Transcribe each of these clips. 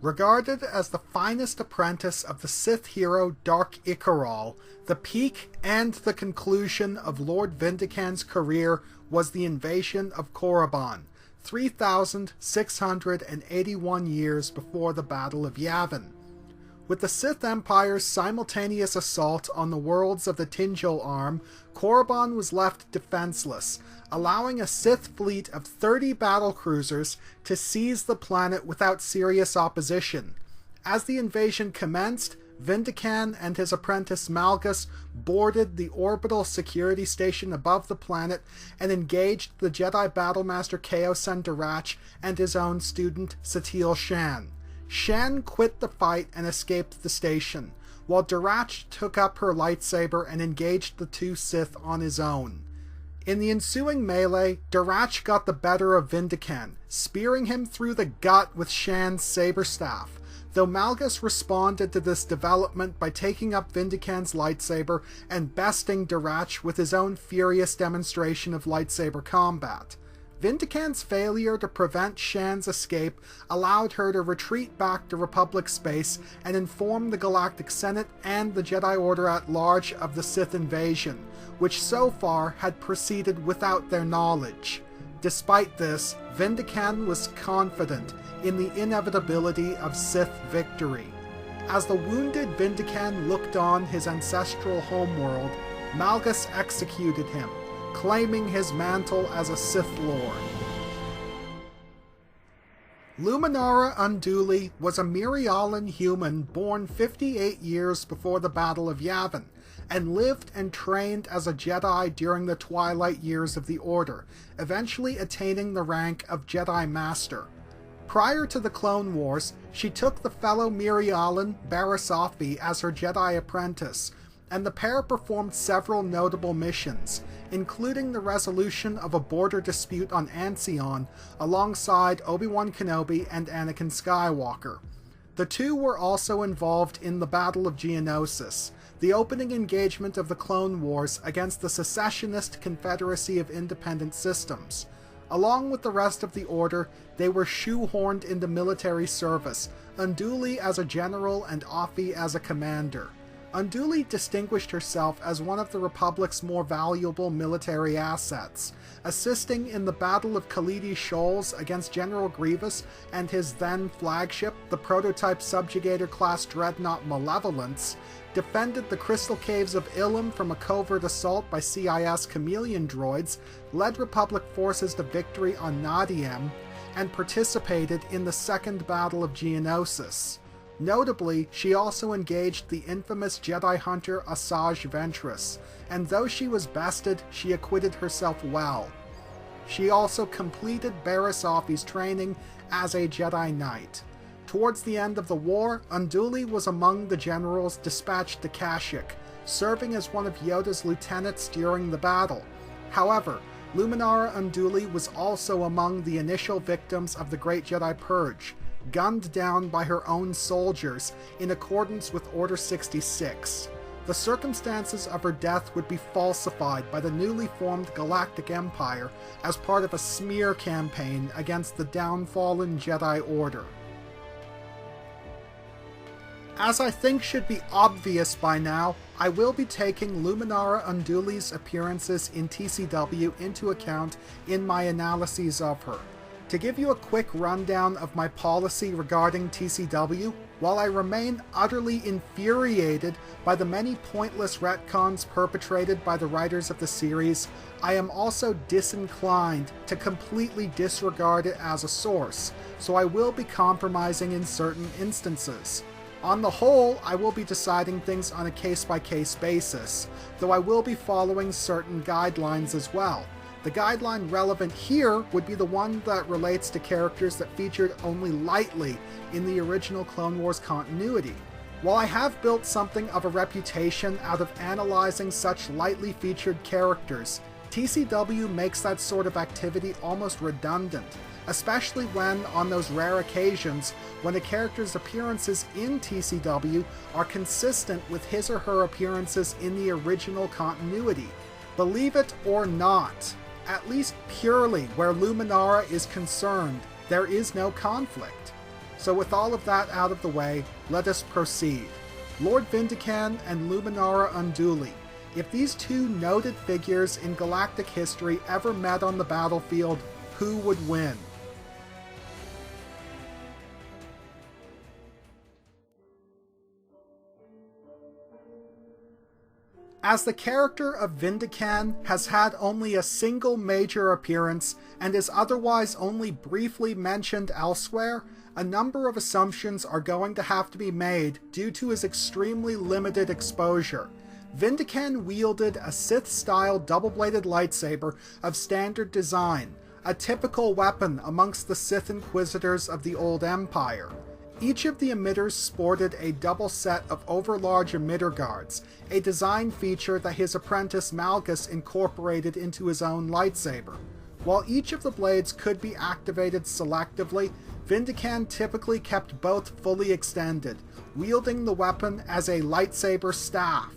Regarded as the finest apprentice of the Sith hero Dark Icaral, the peak and the conclusion of Lord Vindican's career was the invasion of Korriban, 3,681 years before the Battle of Yavin. With the Sith Empire's simultaneous assault on the worlds of the Tinjil Arm, Korriban was left defenseless, allowing a Sith fleet of 30 battlecruisers to seize the planet without serious opposition. As the invasion commenced, Vindican and his apprentice Malgus boarded the orbital security station above the planet and engaged the Jedi Battlemaster Kaosen Darach and his own student Satele Shan. Shan quit the fight and escaped the station, while Darach took up her lightsaber and engaged the two Sith on his own. In the ensuing melee, Darach got the better of Vindican, spearing him through the gut with Shan's saber staff, though Malgus responded to this development by taking up Vindican's lightsaber and besting Darach with his own furious demonstration of lightsaber combat. Vindican's failure to prevent Shan's escape allowed her to retreat back to Republic space and inform the Galactic Senate and the Jedi Order at large of the Sith invasion, which so far had proceeded without their knowledge. Despite this, Vindican was confident in the inevitability of Sith victory. As the wounded Vindican looked on his ancestral homeworld, Malgus executed him, claiming his mantle as a Sith Lord. Luminara Unduli was a Mirialan human born 58 years before the Battle of Yavin, and lived and trained as a Jedi during the twilight years of the Order, eventually attaining the rank of Jedi Master. Prior to the Clone Wars, she took the fellow Mirialan Barasafi as her Jedi apprentice, and the pair performed several notable missions, including the resolution of a border dispute on Ancion alongside Obi-Wan Kenobi and Anakin Skywalker. The two were also involved in the Battle of Geonosis, the opening engagement of the Clone Wars against the secessionist Confederacy of Independent Systems. Along with the rest of the Order, they were shoehorned into military service, Unduli as a general and Afi as a commander. Unduli distinguished herself as one of the Republic's more valuable military assets, assisting in the Battle of Khalidi Shoals against General Grievous and his then flagship, the prototype subjugator-class dreadnought Malevolence, defended the Crystal Caves of Ilum from a covert assault by CIS chameleon droids, led Republic forces to victory on Nadiem, and participated in the Second Battle of Geonosis. Notably, she also engaged the infamous Jedi hunter Asajj Ventress, and though she was bested, she acquitted herself well. She also completed Barasafi's training as a Jedi Knight. Towards the end of the war, Unduli was among the generals dispatched to Kashyyyk, serving as one of Yoda's lieutenants during the battle. However, Luminara Unduli was also among the initial victims of the Great Jedi Purge, gunned down by her own soldiers in accordance with Order 66. The circumstances of her death would be falsified by the newly formed Galactic Empire as part of a smear campaign against the downfallen Jedi Order. As I think should be obvious by now, I will be taking Luminara Unduli's appearances in TCW into account in my analyses of her. To give you a quick rundown of my policy regarding TCW, while I remain utterly infuriated by the many pointless retcons perpetrated by the writers of the series, I am also disinclined to completely disregard it as a source, so I will be compromising in certain instances. On the whole, I will be deciding things on a case-by-case basis, though I will be following certain guidelines as well. The guideline relevant here would be the one that relates to characters that featured only lightly in the original Clone Wars continuity. While I have built something of a reputation out of analyzing such lightly featured characters, TCW makes that sort of activity almost redundant, especially when, on those rare occasions, when a character's appearances in TCW are consistent with his or her appearances in the original continuity. Believe it or not, at least purely where Luminara is concerned, there is no conflict. So with all of that out of the way, let us proceed. Lord Vindican and Luminara Unduli. If these two noted figures in galactic history ever met on the battlefield, who would win? As the character of Vindican has had only a single major appearance and is otherwise only briefly mentioned elsewhere, a number of assumptions are going to have to be made due to his extremely limited exposure. Vindican wielded a Sith-style double-bladed lightsaber of standard design, a typical weapon amongst the Sith Inquisitors of the Old Empire. Each of the emitters sported a double set of overlarge emitter guards, a design feature that his apprentice Malgus incorporated into his own lightsaber. While each of the blades could be activated selectively, Vindican typically kept both fully extended, wielding the weapon as a lightsaber staff.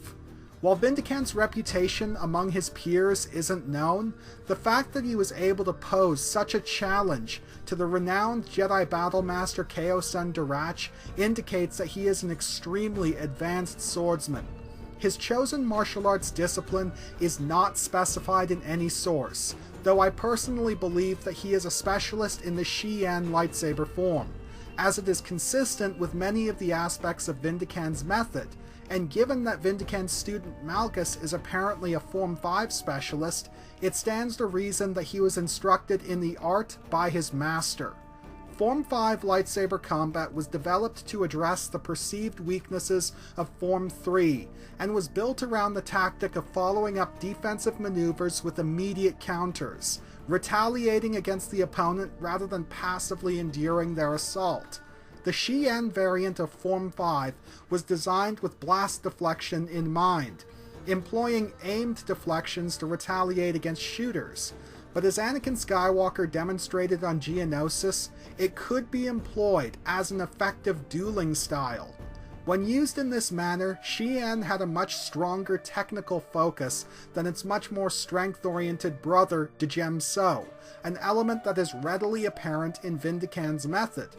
While Vindican's reputation among his peers isn't known, the fact that he was able to pose such a challenge to the renowned Jedi Battlemaster Keo-Sun Durach indicates that he is an extremely advanced swordsman. His chosen martial arts discipline is not specified in any source, though I personally believe that he is a specialist in the Xi'an lightsaber form, as it is consistent with many of the aspects of Vindican's method, and given that Vindican's student Malgus is apparently a Form 5 specialist, it stands to reason that he was instructed in the art by his master. Form 5 lightsaber combat was developed to address the perceived weaknesses of Form 3, and was built around the tactic of following up defensive maneuvers with immediate counters, retaliating against the opponent rather than passively enduring their assault. The Xi'an variant of Form 5 was designed with blast deflection in mind, employing aimed deflections to retaliate against shooters, but as Anakin Skywalker demonstrated on Geonosis, it could be employed as an effective dueling style. When used in this manner, Xi'an had a much stronger technical focus than its much more strength-oriented brother, Djem So, an element that is readily apparent in Vindican's method.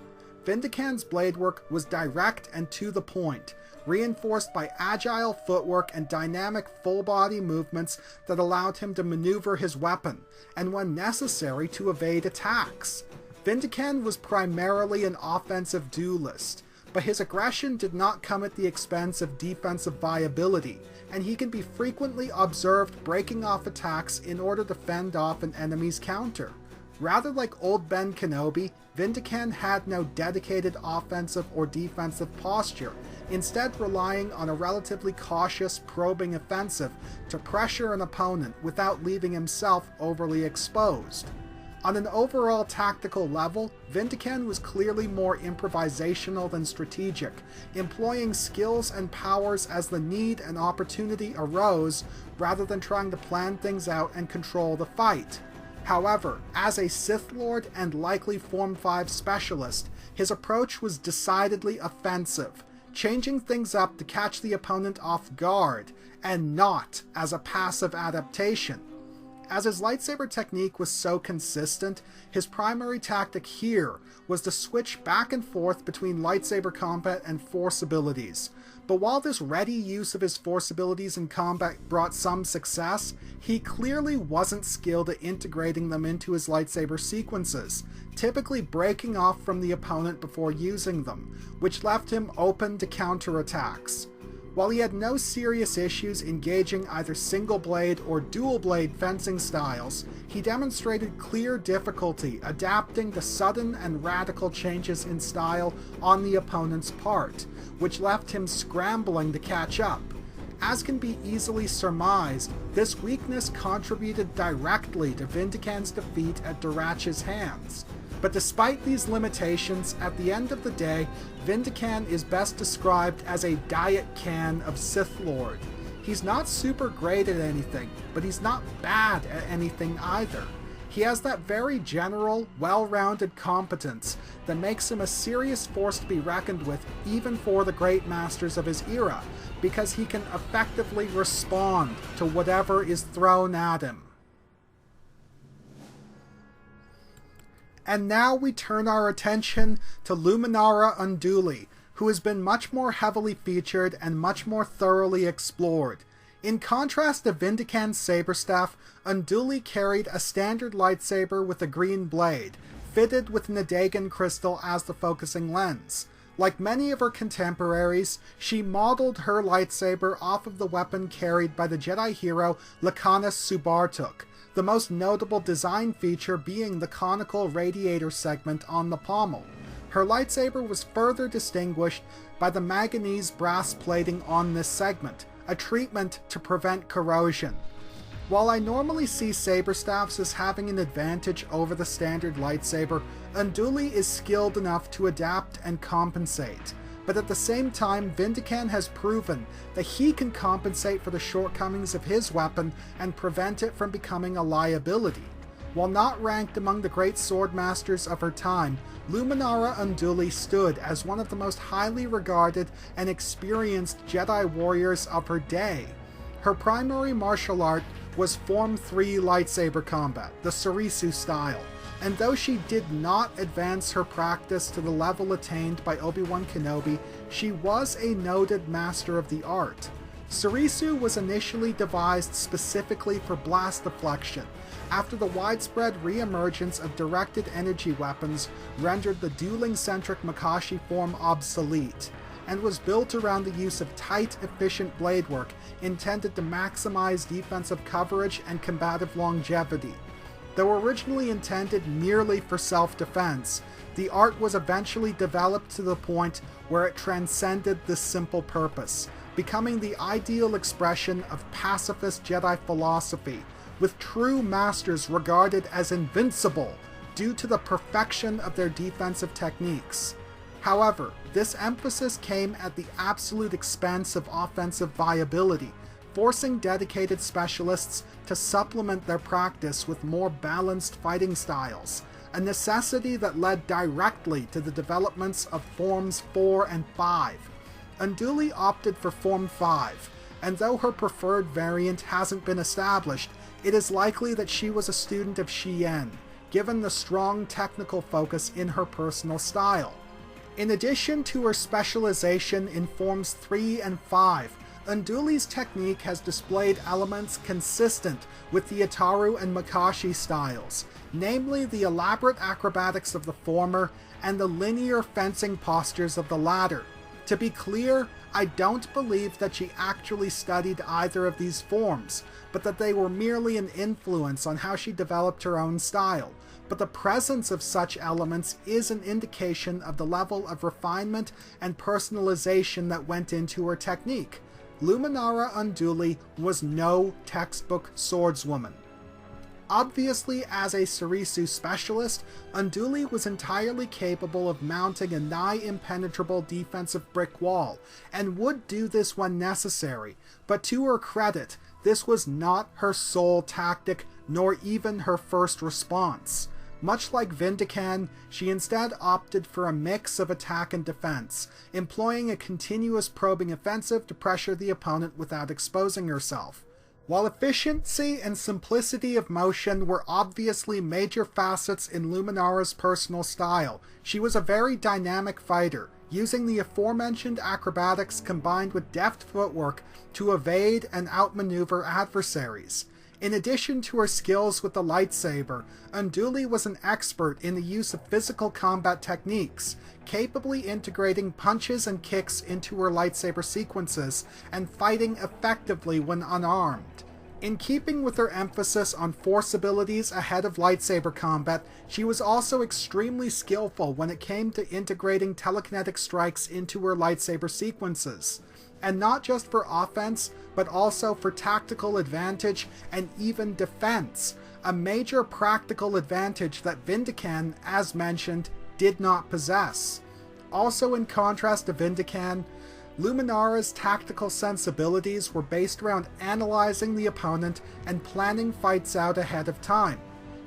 Vindican's blade work was direct and to the point, reinforced by agile footwork and dynamic full-body movements that allowed him to maneuver his weapon, and when necessary to evade attacks. Vindican was primarily an offensive duelist, but his aggression did not come at the expense of defensive viability, and he can be frequently observed breaking off attacks in order to fend off an enemy's counter. Rather like old Ben Kenobi, Vindican had no dedicated offensive or defensive posture, instead relying on a relatively cautious, probing offensive to pressure an opponent without leaving himself overly exposed. On an overall tactical level, Vindican was clearly more improvisational than strategic, employing skills and powers as the need and opportunity arose, rather than trying to plan things out and control the fight. However, as a Sith Lord and likely Form 5 specialist, his approach was decidedly offensive, changing things up to catch the opponent off guard, and not as a passive adaptation. As his lightsaber technique was so consistent, his primary tactic here was to switch back and forth between lightsaber combat and Force abilities. But while this ready use of his Force abilities in combat brought some success, he clearly wasn't skilled at integrating them into his lightsaber sequences, typically breaking off from the opponent before using them, which left him open to counterattacks. While he had no serious issues engaging either single-blade or dual-blade fencing styles, he demonstrated clear difficulty adapting to sudden and radical changes in style on the opponent's part, which left him scrambling to catch up. As can be easily surmised, this weakness contributed directly to Vindican's defeat at Durach's hands. But despite these limitations, at the end of the day, Vindican is best described as a diet can of Sith Lord. He's not super great at anything, but he's not bad at anything either. He has that very general, well-rounded competence that makes him a serious force to be reckoned with even for the great masters of his era, because he can effectively respond to whatever is thrown at him. And now we turn our attention to Luminara Unduli, who has been much more heavily featured and much more thoroughly explored. In contrast to Vindican's saberstaff, Unduli carried a standard lightsaber with a green blade, fitted with Vindican crystal as the focusing lens. Like many of her contemporaries, she modeled her lightsaber off of the weapon carried by the Jedi hero Lacanis Subartuk, the most notable design feature being the conical radiator segment on the pommel. Her lightsaber was further distinguished by the manganese brass plating on this segment, a treatment to prevent corrosion. While I normally see saberstaffs as having an advantage over the standard lightsaber, Unduli is skilled enough to adapt and compensate. But at the same time, Vindican has proven that he can compensate for the shortcomings of his weapon and prevent it from becoming a liability. While not ranked among the great swordmasters of her time, Luminara Unduli stood as one of the most highly regarded and experienced Jedi warriors of her day. Her primary martial art was Form 3 lightsaber combat, the Surisu style, and though she did not advance her practice to the level attained by Obi-Wan Kenobi, she was a noted master of the art. Surisu was initially devised specifically for blast deflection, after the widespread re-emergence of directed energy weapons rendered the dueling-centric Makashi form obsolete, and was built around the use of tight, efficient blade work intended to maximize defensive coverage and combative longevity. Though originally intended merely for self-defense, the art was eventually developed to the point where it transcended this simple purpose, becoming the ideal expression of pacifist Jedi philosophy, with true masters regarded as invincible due to the perfection of their defensive techniques. However, this emphasis came at the absolute expense of offensive viability, forcing dedicated specialists to supplement their practice with more balanced fighting styles, a necessity that led directly to the developments of Forms 4 and 5. Unduli opted for Form 5, and though her preferred variant hasn't been established, it is likely that she was a student of Xian, given the strong technical focus in her personal style. In addition to her specialization in Forms 3 and 5, Unduli's technique has displayed elements consistent with the Ataru and Makashi styles, namely the elaborate acrobatics of the former and the linear fencing postures of the latter. To be clear, I don't believe that she actually studied either of these forms, but that they were merely an influence on how she developed her own style. But the presence of such elements is an indication of the level of refinement and personalization that went into her technique. Luminara Unduli was no textbook swordswoman. Obviously, as a Surisu specialist, Unduli was entirely capable of mounting a nigh-impenetrable defensive brick wall, and would do this when necessary, but to her credit, this was not her sole tactic, nor even her first response. Much like Vindican, she instead opted for a mix of attack and defense, employing a continuous probing offensive to pressure the opponent without exposing herself. While efficiency and simplicity of motion were obviously major facets in Luminara's personal style, she was a very dynamic fighter, using the aforementioned acrobatics combined with deft footwork to evade and outmaneuver adversaries. In addition to her skills with the lightsaber, Unduli was an expert in the use of physical combat techniques, capably integrating punches and kicks into her lightsaber sequences and fighting effectively when unarmed. In keeping with her emphasis on force abilities ahead of lightsaber combat, she was also extremely skillful when it came to integrating telekinetic strikes into her lightsaber sequences. And not just for offense, but also for tactical advantage and even defense, a major practical advantage that Vindican, as mentioned, did not possess. Also in contrast to Vindican, Luminara's tactical sensibilities were based around analyzing the opponent and planning fights out ahead of time.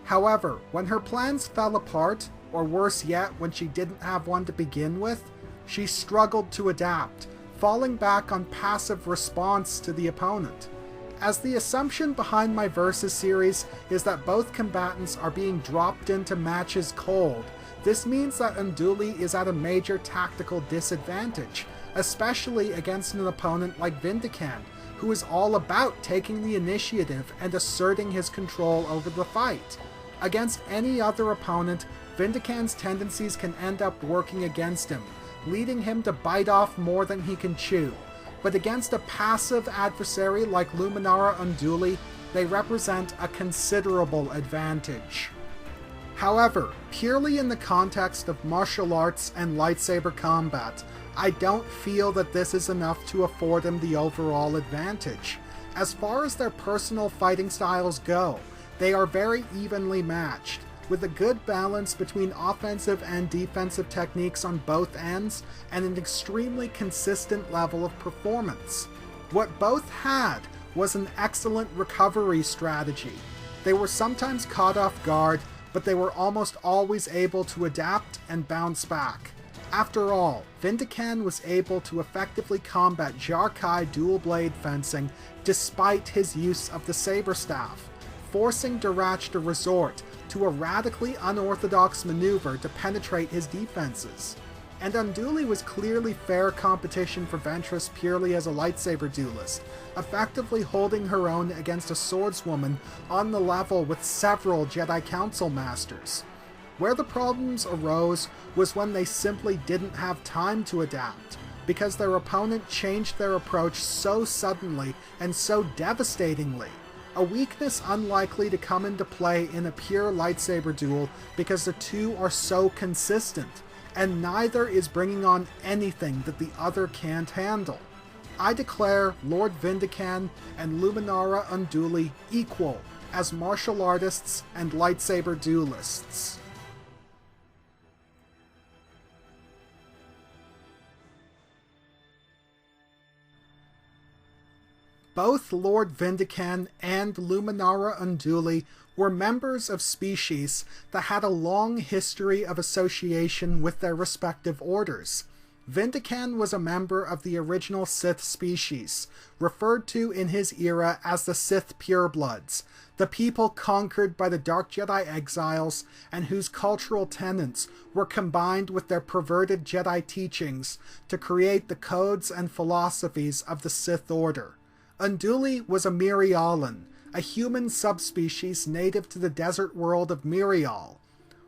However, when her plans fell apart, or worse yet, when she didn't have one to begin with, she struggled to adapt, falling back on passive response to the opponent. As the assumption behind my Versus series is that both combatants are being dropped into matches cold, this means that Unduli is at a major tactical disadvantage, especially against an opponent like Vindican, who is all about taking the initiative and asserting his control over the fight. Against any other opponent, Vindican's tendencies can end up working against him, leading him to bite off more than he can chew. But against a passive adversary like Luminara Unduli, they represent a considerable advantage. However, purely in the context of martial arts and lightsaber combat, I don't feel that this is enough to afford him the overall advantage. As far as their personal fighting styles go, they are very evenly matched, with a good balance between offensive and defensive techniques on both ends, and an extremely consistent level of performance. What both had was an excellent recovery strategy. They were sometimes caught off guard, but they were almost always able to adapt and bounce back. After all, Vindican was able to effectively combat Jarkai dual-blade fencing despite his use of the saber staff, forcing Durach to resort to a radically unorthodox maneuver to penetrate his defenses. And Unduli was clearly fair competition for Ventress purely as a lightsaber duelist, effectively holding her own against a swordswoman on the level with several Jedi Council masters. Where the problems arose was when they simply didn't have time to adapt, because their opponent changed their approach so suddenly and so devastatingly, a weakness unlikely to come into play in a pure lightsaber duel because the two are so consistent, and neither is bringing on anything that the other can't handle. I declare Lord Vindican and Luminara Unduli equal as martial artists and lightsaber duelists. Both Lord Vindican and Luminara Unduli were members of species that had a long history of association with their respective orders. Vindican was a member of the original Sith species, referred to in his era as the Sith Purebloods, the people conquered by the Dark Jedi exiles and whose cultural tenets were combined with their perverted Jedi teachings to create the codes and philosophies of the Sith Order. Unduli was a Mirialan, a human subspecies native to the desert world of Mirial.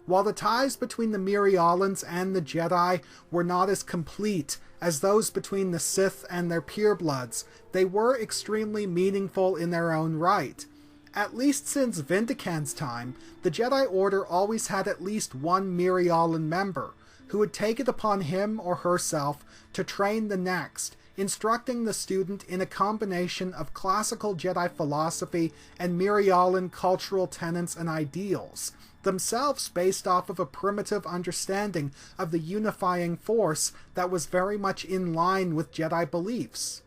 While the ties between the Mirialans and the Jedi were not as complete as those between the Sith and their purebloods, they were extremely meaningful in their own right. At least since Vindican's time, the Jedi Order always had at least one Mirialan member, who would take it upon him or herself to train the next, instructing the student in a combination of classical Jedi philosophy and Mirialan cultural tenets and ideals, themselves based off of a primitive understanding of the unifying force that was very much in line with Jedi beliefs.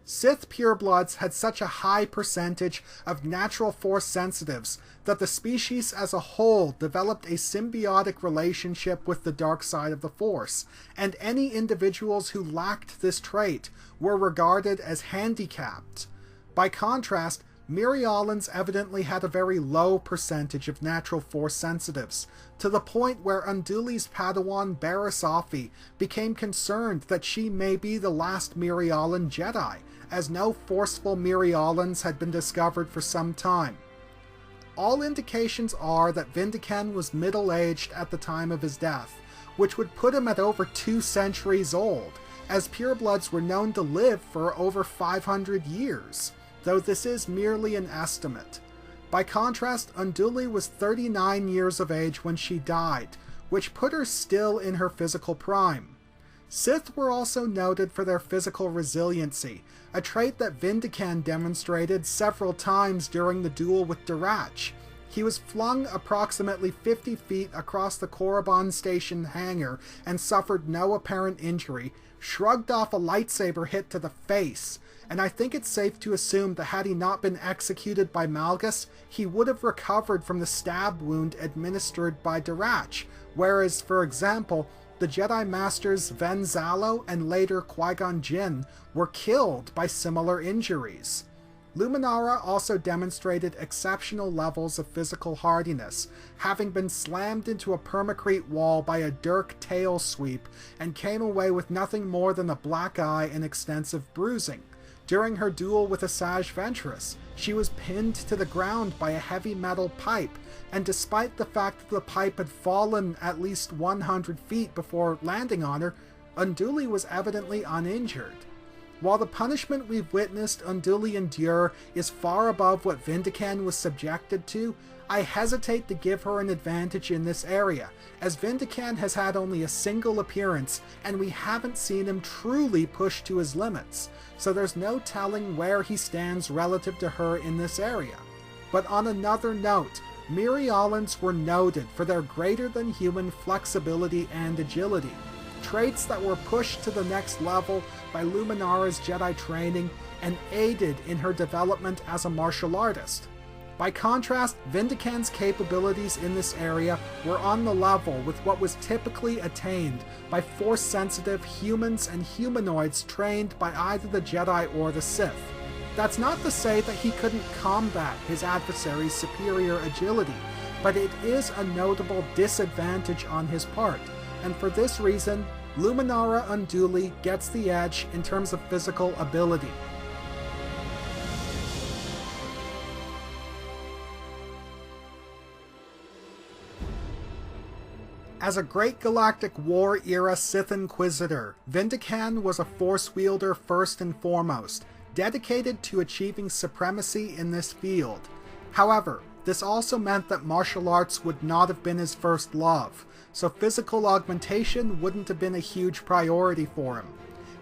Sith purebloods had such a high percentage of natural force sensitives that the species as a whole developed a symbiotic relationship with the dark side of the Force, and any individuals who lacked this trait were regarded as handicapped. By contrast, Mirialans evidently had a very low percentage of natural force sensitives, to the point where Unduli's Padawan Barasafi became concerned that she may be the last Mirialan Jedi, as no forceful Mirialans had been discovered for some time. All indications are that Vindican was middle-aged at the time of his death, which would put him at over 2 centuries old, as purebloods were known to live for over 500 years, though this is merely an estimate. By contrast, Unduli was 39 years of age when she died, which put her still in her physical prime. Sith were also noted for their physical resiliency, a trait that Vindican demonstrated several times during the duel with Durach. He was flung approximately 50 feet across the Korriban Station hangar and suffered no apparent injury, shrugged off a lightsaber hit to the face, and I think it's safe to assume that had he not been executed by Malgus, he would have recovered from the stab wound administered by Durach, whereas, for example, the Jedi Masters Ven Zalo and later Qui-Gon Jinn were killed by similar injuries. Luminara also demonstrated exceptional levels of physical hardiness, having been slammed into a permacrete wall by a Dirk tail sweep and came away with nothing more than a black eye and extensive bruising. During her duel with Asajj Ventress, she was pinned to the ground by a heavy metal pipe, and despite the fact that the pipe had fallen at least 100 feet before landing on her, Unduli was evidently uninjured. While the punishment we've witnessed Unduli endure is far above what Vindican was subjected to, I hesitate to give her an advantage in this area, as Vindican has had only a single appearance and we haven't seen him truly push to his limits, so there's no telling where he stands relative to her in this area. But on another note, Mirialans were noted for their greater-than-human flexibility and agility, traits that were pushed to the next level by Luminara's Jedi training and aided in her development as a martial artist. By contrast, Vindican's capabilities in this area were on the level with what was typically attained by Force-sensitive humans and humanoids trained by either the Jedi or the Sith. That's not to say that he couldn't combat his adversary's superior agility, but it is a notable disadvantage on his part, and for this reason, Luminara Unduli gets the edge in terms of physical ability. As a Great Galactic War-era Sith Inquisitor, Vindican was a Force wielder first and foremost, dedicated to achieving supremacy in this field. However, this also meant that martial arts would not have been his first love, so physical augmentation wouldn't have been a huge priority for him.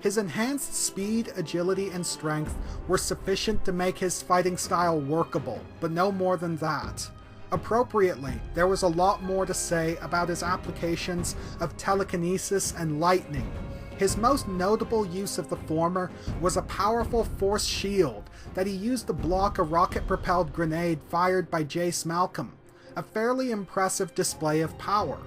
His enhanced speed, agility, and strength were sufficient to make his fighting style workable, but no more than that. Appropriately, there was a lot more to say about his applications of telekinesis and lightning. His most notable use of the former was a powerful force shield that he used to block a rocket-propelled grenade fired by Jace Malcolm, a fairly impressive display of power.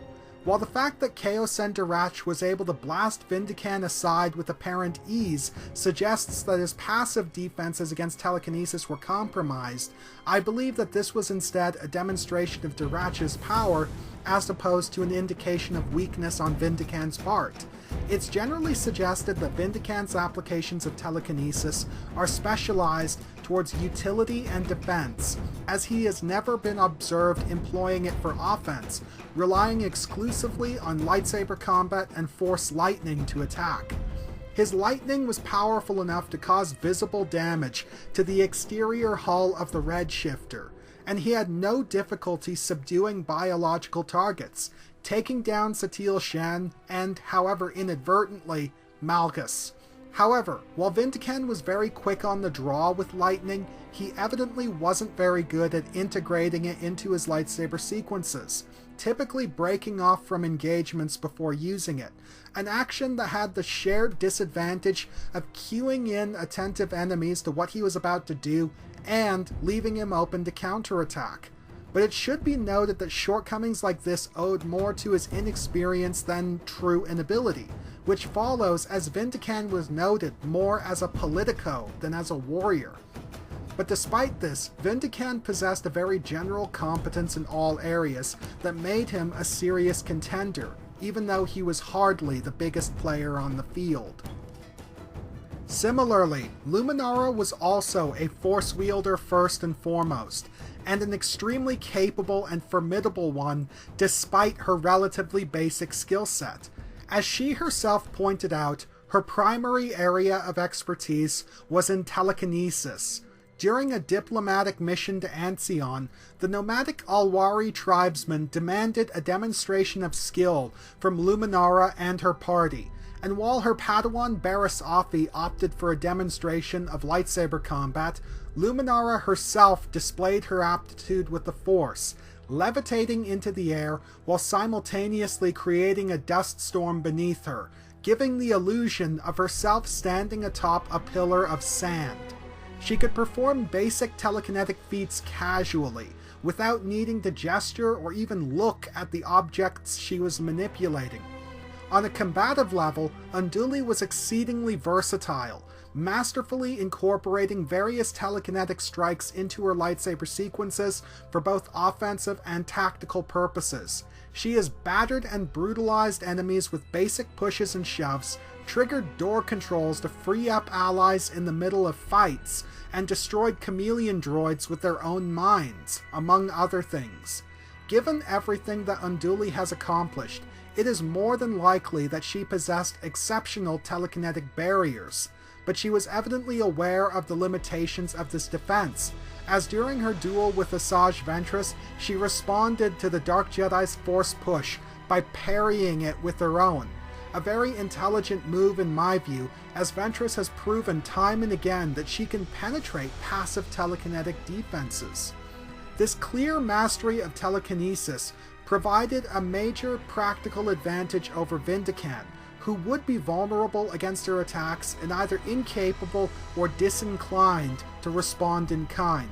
While the fact that Kaosen Durach was able to blast Vindican aside with apparent ease suggests that his passive defenses against telekinesis were compromised, I believe that this was instead a demonstration of Durach's power as opposed to an indication of weakness on Vindican's part. It's generally suggested that Vindican's applications of telekinesis are specialized towards utility and defense, as he has never been observed employing it for offense, relying exclusively on lightsaber combat and force lightning to attack. His lightning was powerful enough to cause visible damage to the exterior hull of the Redshifter, and he had no difficulty subduing biological targets, taking down Satil Shen and, however inadvertently, Malgus. However, while Vindican was very quick on the draw with lightning, he evidently wasn't very good at integrating it into his lightsaber sequences, typically breaking off from engagements before using it, an action that had the shared disadvantage of cueing in attentive enemies to what he was about to do and leaving him open to counterattack. But it should be noted that shortcomings like this owed more to his inexperience than true inability, which follows as Vindican was noted more as a politico than as a warrior. But despite this, Vindican possessed a very general competence in all areas that made him a serious contender, even though he was hardly the biggest player on the field. Similarly, Luminara was also a Force wielder first and foremost, and an extremely capable and formidable one despite her relatively basic skill set. As she herself pointed out, her primary area of expertise was in telekinesis. During a diplomatic mission to Ancion, the nomadic Alwari tribesmen demanded a demonstration of skill from Luminara and her party, and while her Padawan Barriss Offee opted for a demonstration of lightsaber combat, Luminara herself displayed her aptitude with the Force, levitating into the air while simultaneously creating a dust storm beneath her, giving the illusion of herself standing atop a pillar of sand. She could perform basic telekinetic feats casually, without needing to gesture or even look at the objects she was manipulating. On a combative level, Unduli was exceedingly versatile, masterfully incorporating various telekinetic strikes into her lightsaber sequences for both offensive and tactical purposes. She has battered and brutalized enemies with basic pushes and shoves, triggered door controls to free up allies in the middle of fights, and destroyed chameleon droids with their own minds, among other things. Given everything that Unduli has accomplished, it is more than likely that she possessed exceptional telekinetic barriers, but she was evidently aware of the limitations of this defense, as during her duel with Asajj Ventress, she responded to the Dark Jedi's Force push by parrying it with her own. A very intelligent move in my view, as Ventress has proven time and again that she can penetrate passive telekinetic defenses. This clear mastery of telekinesis provided a major practical advantage over Vindican, who would be vulnerable against her attacks and either incapable or disinclined to respond in kind.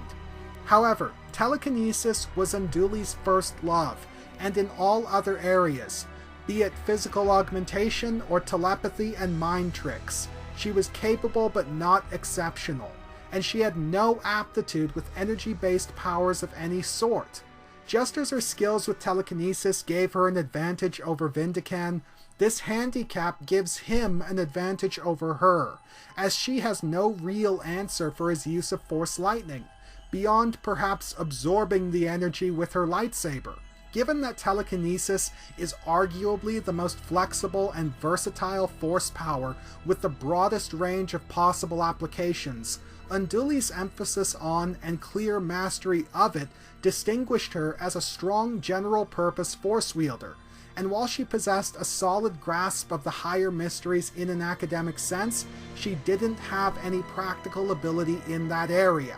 However, telekinesis was Unduli's first love, and in all other areas, be it physical augmentation or telepathy and mind tricks, she was capable but not exceptional, and she had no aptitude with energy-based powers of any sort. Just as her skills with telekinesis gave her an advantage over Vindican, this handicap gives him an advantage over her, as she has no real answer for his use of Force lightning, beyond perhaps absorbing the energy with her lightsaber. Given that telekinesis is arguably the most flexible and versatile Force power with the broadest range of possible applications, Unduli's emphasis on and clear mastery of it distinguished her as a strong general-purpose Force wielder, and while she possessed a solid grasp of the higher mysteries in an academic sense, she didn't have any practical ability in that area.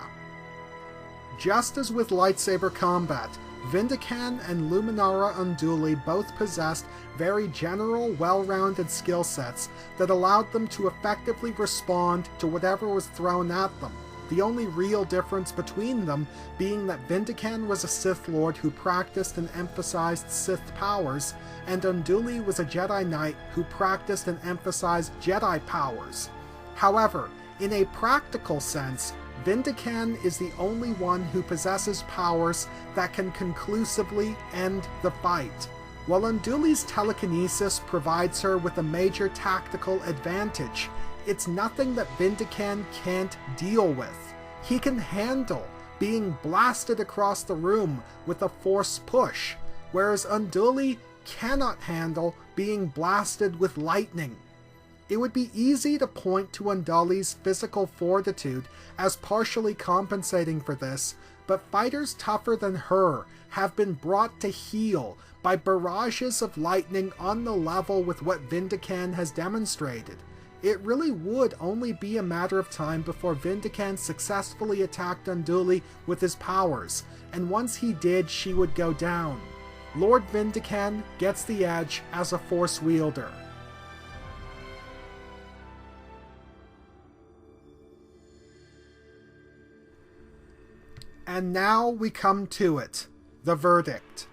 Just as with lightsaber combat, Vindican and Luminara Unduli both possessed very general, well-rounded skill sets that allowed them to effectively respond to whatever was thrown at them. The only real difference between them being that Vindican was a Sith Lord who practiced and emphasized Sith powers, and Unduli was a Jedi Knight who practiced and emphasized Jedi powers. However, in a practical sense, Vindican is the only one who possesses powers that can conclusively end the fight. While Unduli's telekinesis provides her with a major tactical advantage, it's nothing that Vindican can't deal with. He can handle being blasted across the room with a Force push, whereas Unduli cannot handle being blasted with lightning. It would be easy to point to Unduli's physical fortitude as partially compensating for this, but fighters tougher than her have been brought to heel by barrages of lightning on the level with what Vindican has demonstrated. It really would only be a matter of time before Vindican successfully attacked Unduli with his powers, and once he did, she would go down. Lord Vindican gets the edge as a Force wielder. And now we come to it, the verdict.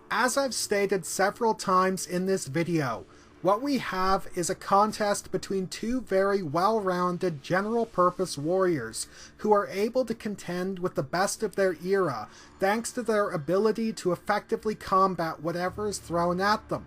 As I've stated several times in this video, what we have is a contest between two very well-rounded general-purpose warriors who are able to contend with the best of their era thanks to their ability to effectively combat whatever is thrown at them.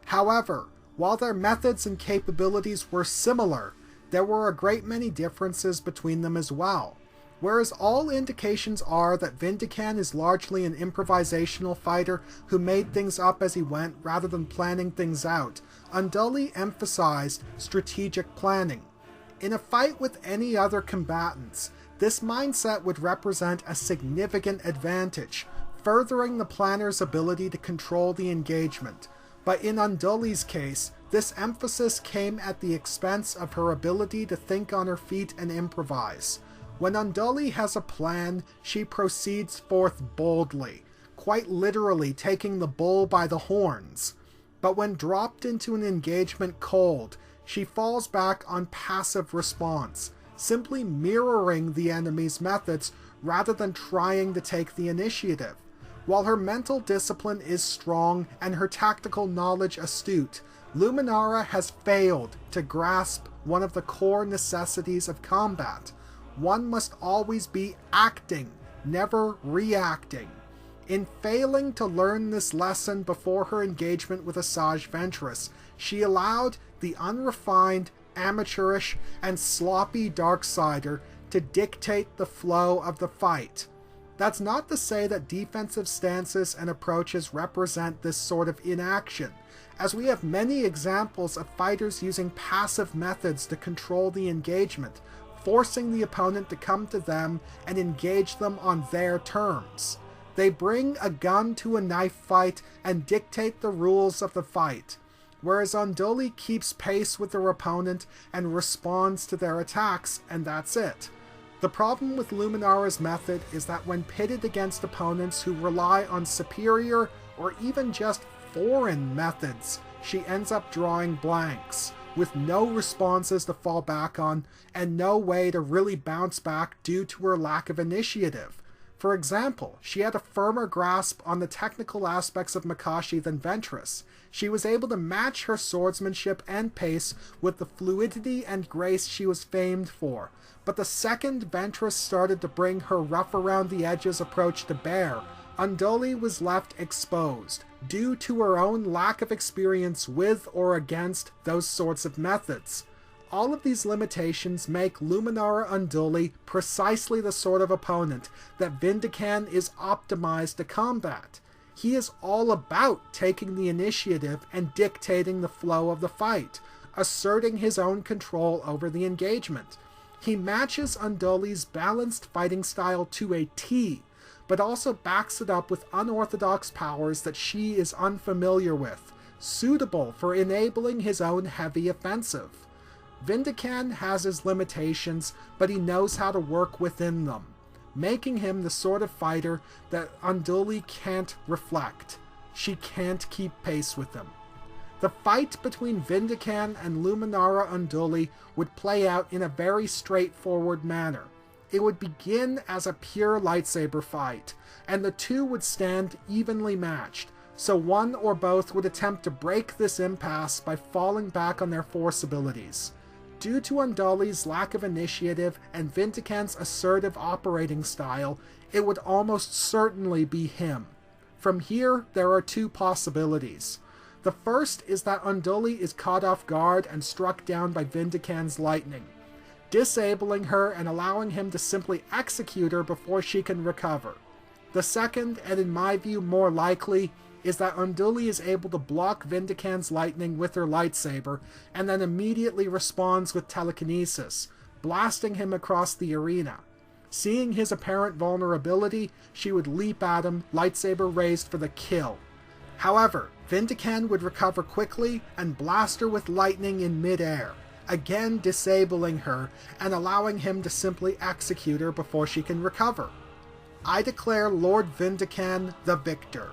However, while their methods and capabilities were similar, there were a great many differences between them as well. Whereas all indications are that Vindican is largely an improvisational fighter who made things up as he went rather than planning things out, Unduli emphasized strategic planning. In a fight with any other combatants, this mindset would represent a significant advantage, furthering the planner's ability to control the engagement. But in Unduli's case, this emphasis came at the expense of her ability to think on her feet and improvise. When Unduli has a plan, she proceeds forth boldly, quite literally taking the bull by the horns. But when dropped into an engagement cold, she falls back on passive response, simply mirroring the enemy's methods rather than trying to take the initiative. While her mental discipline is strong and her tactical knowledge astute, Luminara has failed to grasp one of the core necessities of combat. One must always be acting, never reacting. In failing to learn this lesson before her engagement with Asajj Ventress, she allowed the unrefined, amateurish, and sloppy Darksider to dictate the flow of the fight. That's not to say that defensive stances and approaches represent this sort of inaction, as we have many examples of fighters using passive methods to control the engagement, forcing the opponent to come to them and engage them on their terms. They bring a gun to a knife fight and dictate the rules of the fight, whereas Unduli keeps pace with their opponent and responds to their attacks, and that's it. The problem with Luminara's method is that when pitted against opponents who rely on superior or even just foreign methods, she ends up drawing blanks, with no responses to fall back on and no way to really bounce back due to her lack of initiative. For example, she had a firmer grasp on the technical aspects of Makashi than Ventress. She was able to match her swordsmanship and pace with the fluidity and grace she was famed for. But the second Ventress started to bring her rough-around-the-edges approach to bear, Unduli was left exposed, due to her own lack of experience with or against those sorts of methods. All of these limitations make Luminara Unduli precisely the sort of opponent that Vindican is optimized to combat. He is all about taking the initiative and dictating the flow of the fight, asserting his own control over the engagement. He matches Unduli's balanced fighting style to a T, but also backs it up with unorthodox powers that she is unfamiliar with, suitable for enabling his own heavy offensive. Vindican has his limitations, but he knows how to work within them, making him the sort of fighter that Unduli can't reflect. She can't keep pace with him. The fight between Vindican and Luminara Unduli would play out in a very straightforward manner. It would begin as a pure lightsaber fight, and the two would stand evenly matched, so one or both would attempt to break this impasse by falling back on their force abilities. Due to Unduli's lack of initiative and Vindican's assertive operating style, it would almost certainly be him. From here, there are two possibilities. The first is that Unduli is caught off guard and struck down by Vindican's lightning, disabling her and allowing him to simply execute her before she can recover. The second, and in my view more likely, is that Unduli is able to block Vindican's lightning with her lightsaber, and then immediately responds with telekinesis, blasting him across the arena. Seeing his apparent vulnerability, she would leap at him, lightsaber raised for the kill. However, Vindican would recover quickly and blast her with lightning in mid-air, again disabling her and allowing him to simply execute her before she can recover. I declare Lord Vindican the victor.